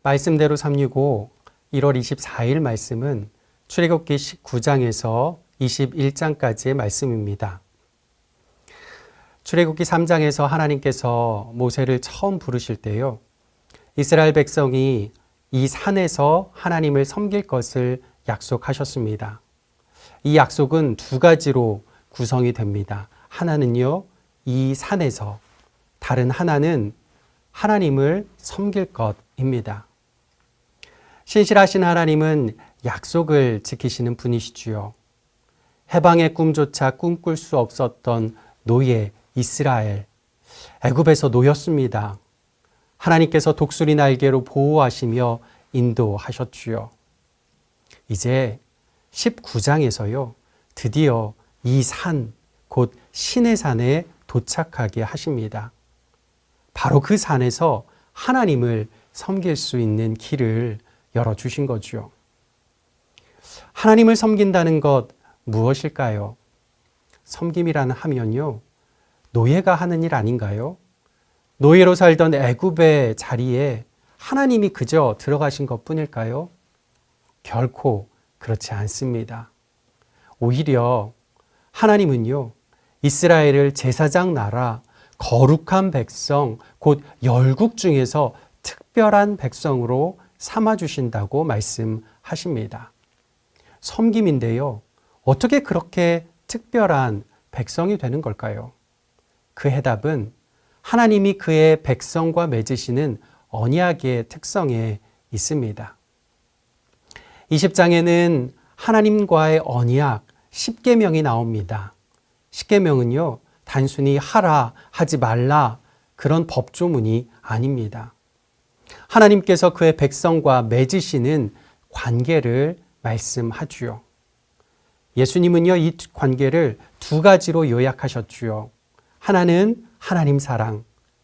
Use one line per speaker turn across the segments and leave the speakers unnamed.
말씀대로 365 1월 24일 말씀은 출애굽기 19장에서 21장까지의 말씀입니다. 출애굽기 3장에서 하나님께서 모세를 처음 부르실 때요, 이스라엘 백성이 이 산에서 하나님을 섬길 것을 약속하셨습니다. 이 약속은 두 가지로 구성이 됩니다. 하나는요, 이 산에서, 다른 하나는 하나님을 섬길 것입니다. 신실하신 하나님은 약속을 지키시는 분이시지요. 해방의 꿈조차 꿈꿀 수 없었던 노예 이스라엘, 애굽에서 놓였습니다. 하나님께서 독수리 날개로 보호하시며 인도하셨지요. 이제 19장에서요, 드디어 이 산, 곧 신의 산에 도착하게 하십니다. 바로 그 산에서 하나님을 섬길 수 있는 길을 열어주신 거죠. 하나님을 섬긴다는 것 무엇일까요? 섬김이라는 하면요, 노예가 하는 일 아닌가요? 노예로 살던 애굽의 자리에 하나님이 그저 들어가신 것뿐일까요? 결코 그렇지 않습니다. 오히려 하나님은요, 이스라엘을 제사장 나라, 거룩한 백성, 곧 열국 중에서 특별한 백성으로 삼아주신다고 말씀하십니다. 섬김인데요, 어떻게 그렇게 특별한 백성이 되는 걸까요? 그 해답은 하나님이 그의 백성과 맺으시는 언약의 특성에 있습니다. 20장에는 하나님과의 언약 10계명이 나옵니다. 10계명은요, 단순히 하라, 하지 말라 그런 법조문이 아닙니다. 하나님께서 그의 백성과 맺으시는 관계를 말씀하지요. 예수님은요, 이 관계를 두 가지로 요약하셨지요. 하나는 하나님 사랑,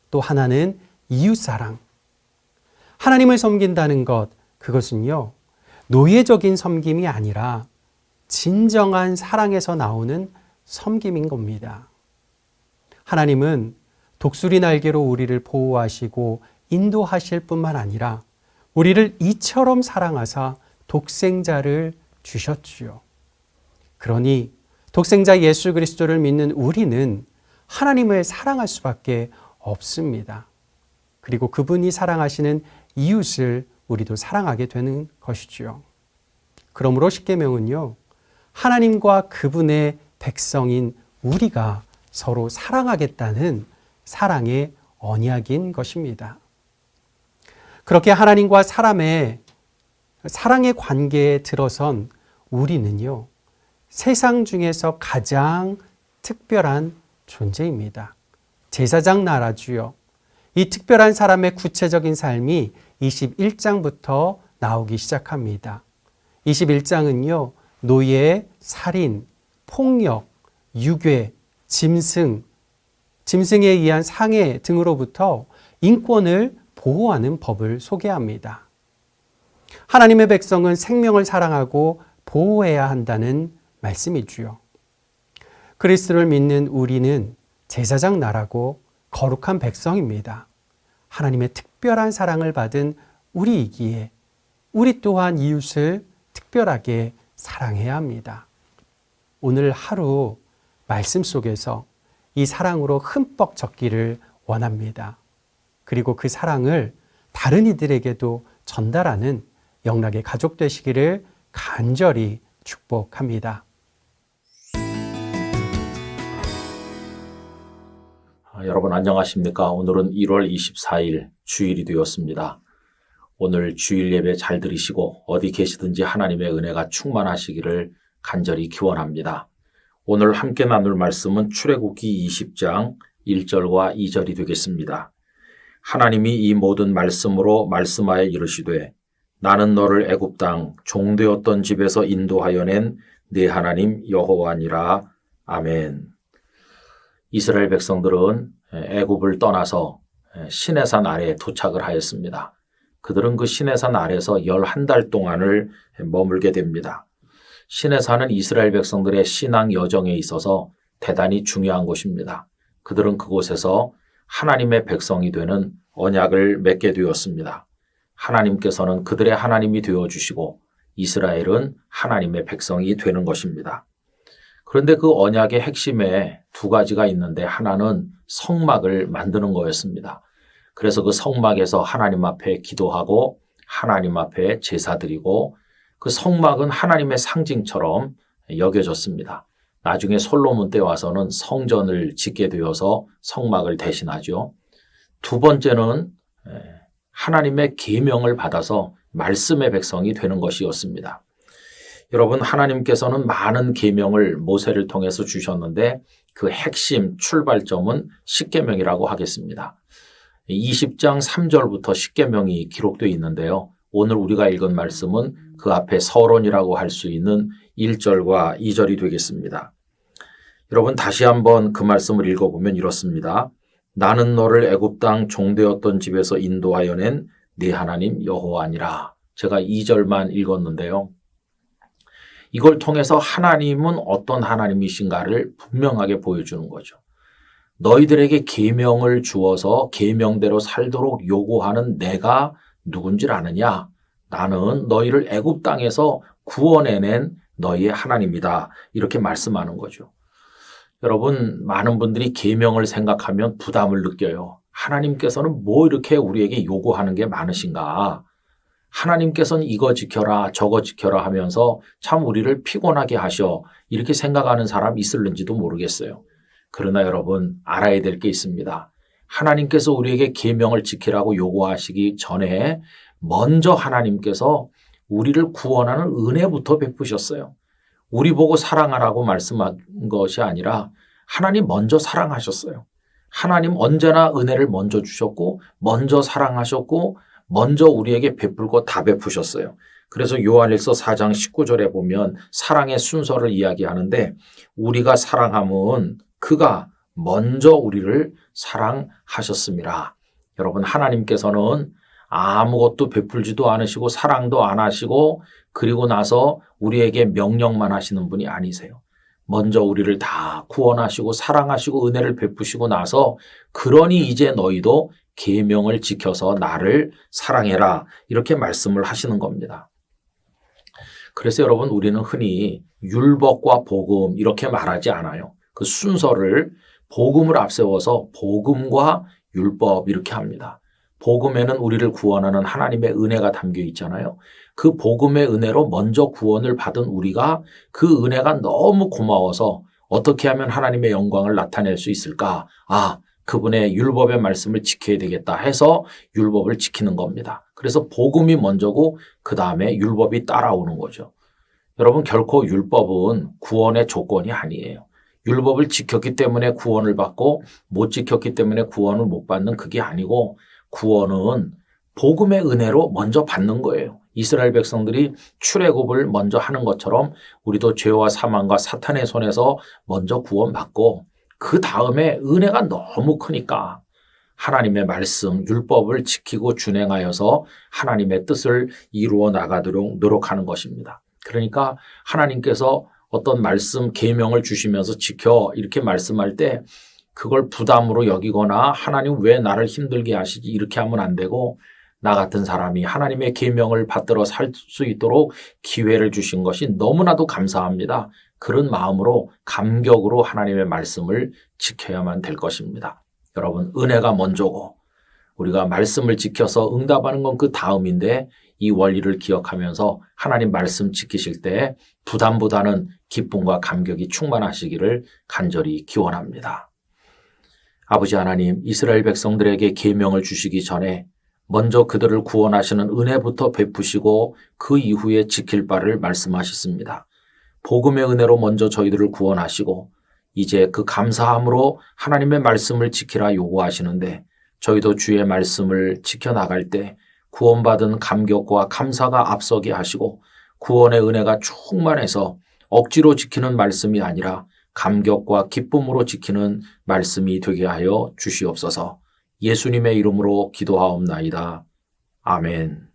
또 하나는 이웃 사랑. 하나님을 섬긴다는 것, 그것은요, 노예적인 섬김이 아니라 진정한 사랑에서 나오는 섬김인 겁니다. 하나님은 독수리 날개로 우리를 보호하시고 인도하실 뿐만 아니라 우리를 이처럼 사랑하사 독생자를 주셨지요. 그러니 독생자 예수 그리스도를 믿는 우리는 하나님을 사랑할 수밖에 없습니다. 그리고 그분이 사랑하시는 이웃을 우리도 사랑하게 되는 것이지요. 그러므로 십계명은요, 하나님과 그분의 백성인 우리가 서로 사랑하겠다는 사랑의 언약인 것입니다. 그렇게 하나님과 사람의 사랑의 관계에 들어선 우리는요, 세상 중에서 가장 특별한 존재입니다. 제사장 나라주요. 이 특별한 사람의 구체적인 삶이 21장부터 나오기 시작합니다. 21장은요, 노예, 살인, 폭력, 유괴, 짐승에 의한 상해 등으로부터 인권을 보호하는 법을 소개합니다. 하나님의 백성은 생명을 사랑하고 보호해야 한다는 말씀이지요. 그리스도를 믿는 우리는 제사장 나라고 거룩한 백성입니다. 하나님의 특별한 사랑을 받은 우리이기에 우리 또한 이웃을 특별하게 사랑해야 합니다. 오늘 하루 말씀 속에서 이 사랑으로 흠뻑 젖기를 원합니다. 그리고 그 사랑을 다른 이들에게도 전달하는 영락의 가족 되시기를 간절히 축복합니다.
여러분 안녕하십니까? 오늘은 1월 24일 주일이 되었습니다. 오늘 주일 예배 잘 들으시고 어디 계시든지 하나님의 은혜가 충만하시기를 간절히 기원합니다. 오늘 함께 나눌 말씀은 출애굽기 20장 1절과 2절이 되겠습니다. 하나님이 이 모든 말씀으로 말씀하여 이르시되 나는 너를 애굽 땅 종되었던 집에서 인도하여 낸 네 하나님 여호와니라. 아멘. 이스라엘 백성들은 애굽을 떠나서 시내산 아래에 도착을 하였습니다. 그들은 그 시내산 아래에서 11달 동안을 머물게 됩니다. 시내산은 이스라엘 백성들의 신앙 여정에 있어서 대단히 중요한 곳입니다. 그들은 그곳에서 하나님의 백성이 되는 언약을 맺게 되었습니다. 하나님께서는 그들의 하나님이 되어주시고 이스라엘은 하나님의 백성이 되는 것입니다. 그런데 그 언약의 핵심에 두 가지가 있는데 하나는 성막을 만드는 거였습니다. 그래서 그 성막에서 하나님 앞에 기도하고 하나님 앞에 제사드리고 그 성막은 하나님의 상징처럼 여겨졌습니다. 나중에 솔로몬 때 와서는 성전을 짓게 되어서 성막을 대신하죠. 두 번째는 하나님의 계명을 받아서 말씀의 백성이 되는 것이었습니다. 여러분, 하나님께서는 많은 계명을 모세를 통해서 주셨는데 그 핵심 출발점은 십계명이라고 하겠습니다. 20장 3절부터 십계명이 기록되어 있는데요. 오늘 우리가 읽은 말씀은 그 앞에 서론이라고 할 수 있는 1절과 2절이 되겠습니다. 여러분, 다시 한번 그 말씀을 읽어보면 이렇습니다. 나는 너를 애굽 땅 종되었던 집에서 인도하여 낸 네 하나님 여호와니라. 제가 2절만 읽었는데요. 이걸 통해서 하나님은 어떤 하나님이신가를 분명하게 보여주는 거죠. 너희들에게 계명을 주어서 계명대로 살도록 요구하는 내가 누군지 아느냐? 나는 너희를 애굽 땅에서 구원해낸 너희의 하나님이다. 이렇게 말씀하는 거죠. 여러분, 많은 분들이 계명을 생각하면 부담을 느껴요. 하나님께서는 뭐 이렇게 우리에게 요구하는 게 많으신가? 하나님께서는 이거 지켜라 저거 지켜라 하면서 참 우리를 피곤하게 하셔. 이렇게 생각하는 사람이 있을는지도 모르겠어요. 그러나 여러분, 알아야 될 게 있습니다. 하나님께서 우리에게 계명을 지키라고 요구하시기 전에 먼저 하나님께서 우리를 구원하는 은혜부터 베푸셨어요. 우리 보고 사랑하라고 말씀한 것이 아니라 하나님 먼저 사랑하셨어요. 하나님 언제나 은혜를 먼저 주셨고 먼저 사랑하셨고 먼저 우리에게 베풀 거 다 베푸셨어요. 그래서 요한일서 4장 19절에 보면 사랑의 순서를 이야기하는데 우리가 사랑함은 그가 먼저 우리를 사랑하셨습니다. 여러분, 하나님께서는 아무것도 베풀지도 않으시고 사랑도 안 하시고 그리고 나서 우리에게 명령만 하시는 분이 아니세요. 먼저 우리를 다 구원하시고 사랑하시고 은혜를 베푸시고 나서 그러니 이제 너희도 계명을 지켜서 나를 사랑해라. 이렇게 말씀을 하시는 겁니다. 그래서 여러분, 우리는 흔히 율법과 복음 이렇게 말하지 않아요. 그 순서를 복음을 앞세워서 복음과 율법 이렇게 합니다. 복음에는 우리를 구원하는 하나님의 은혜가 담겨 있잖아요. 그 복음의 은혜로 먼저 구원을 받은 우리가 그 은혜가 너무 고마워서 어떻게 하면 하나님의 영광을 나타낼 수 있을까? 그분의 율법의 말씀을 지켜야 되겠다 해서 율법을 지키는 겁니다. 그래서 복음이 먼저고 그 다음에 율법이 따라오는 거죠. 여러분, 결코 율법은 구원의 조건이 아니에요. 율법을 지켰기 때문에 구원을 받고 못 지켰기 때문에 구원을 못 받는 그게 아니고 구원은 복음의 은혜로 먼저 받는 거예요. 이스라엘 백성들이 출애굽을 먼저 하는 것처럼 우리도 죄와 사망과 사탄의 손에서 먼저 구원받고 그 다음에 은혜가 너무 크니까 하나님의 말씀, 율법을 지키고 준행하여서 하나님의 뜻을 이루어 나가도록 노력하는 것입니다. 그러니까 하나님께서 어떤 말씀, 계명을 주시면서 지켜 이렇게 말씀할 때 그걸 부담으로 여기거나 하나님 왜 나를 힘들게 하시지 이렇게 하면 안 되고 나 같은 사람이 하나님의 계명을 받들어 살 수 있도록 기회를 주신 것이 너무나도 감사합니다. 그런 마음으로 감격으로 하나님의 말씀을 지켜야만 될 것입니다. 여러분, 은혜가 먼저고 우리가 말씀을 지켜서 응답하는 건 그 다음인데 이 원리를 기억하면서 하나님 말씀 지키실 때 부담보다는 기쁨과 감격이 충만하시기를 간절히 기원합니다. 아버지 하나님, 이스라엘 백성들에게 계명을 주시기 전에 먼저 그들을 구원하시는 은혜부터 베푸시고 그 이후에 지킬 바를 말씀하셨습니다. 복음의 은혜로 먼저 저희들을 구원하시고 이제 그 감사함으로 하나님의 말씀을 지키라 요구하시는데 저희도 주의 말씀을 지켜나갈 때 구원받은 감격과 감사가 앞서게 하시고 구원의 은혜가 충만해서 억지로 지키는 말씀이 아니라 감격과 기쁨으로 지키는 말씀이 되게 하여 주시옵소서. 예수님의 이름으로 기도하옵나이다. 아멘.